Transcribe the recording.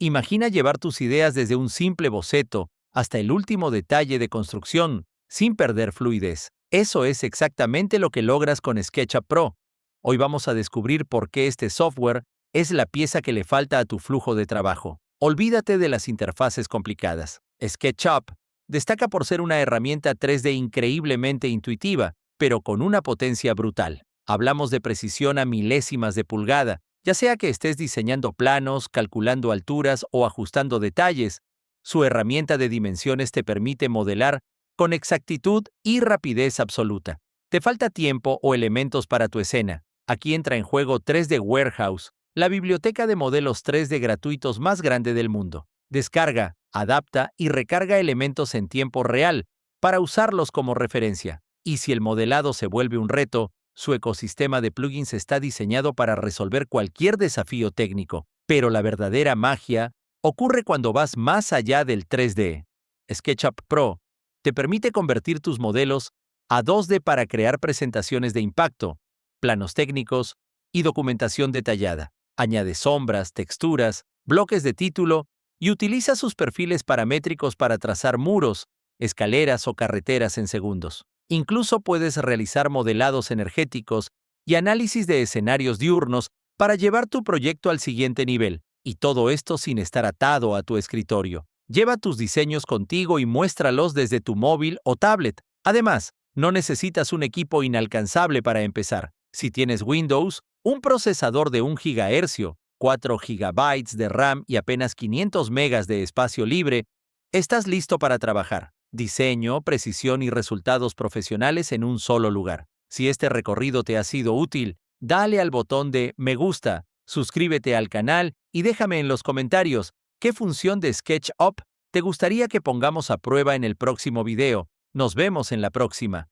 Imagina llevar tus ideas desde un simple boceto hasta el último detalle de construcción, sin perder fluidez. Eso es exactamente lo que logras con SketchUp Pro. Hoy vamos a descubrir por qué este software es la pieza que le falta a tu flujo de trabajo. Olvídate de las interfaces complicadas. SketchUp destaca por ser una herramienta 3D increíblemente intuitiva, pero con una potencia brutal. Hablamos de precisión a milésimas de pulgada, ya sea que estés diseñando planos, calculando alturas o ajustando detalles. Su herramienta de dimensiones te permite modelar con exactitud y rapidez absoluta. ¿Te falta tiempo o elementos para tu escena? Aquí entra en juego 3D Warehouse, la biblioteca de modelos 3D gratuitos más grande del mundo. Descarga, adapta y recarga elementos en tiempo real para usarlos como referencia. Y si el modelado se vuelve un reto, su ecosistema de plugins está diseñado para resolver cualquier desafío técnico. Pero la verdadera magia ocurre cuando vas más allá del 3D. SketchUp Pro te permite convertir tus modelos a 2D para crear presentaciones de impacto, planos técnicos y documentación detallada. Añade sombras, texturas, bloques de título y utiliza sus perfiles paramétricos para trazar muros, escaleras o carreteras en segundos. Incluso puedes realizar modelados energéticos y análisis de escenarios diurnos para llevar tu proyecto al siguiente nivel, y todo esto sin estar atado a tu escritorio. Lleva tus diseños contigo y muéstralos desde tu móvil o tablet. Además, no necesitas un equipo inalcanzable para empezar. Si tienes Windows, un procesador de 1 GHz, 4 GB de RAM y apenas 500 MB de espacio libre, estás listo para trabajar. Diseño, precisión y resultados profesionales en un solo lugar. Si este recorrido te ha sido útil, dale al botón de me gusta, suscríbete al canal y déjame en los comentarios qué función de SketchUp te gustaría que pongamos a prueba en el próximo video. Nos vemos en la próxima.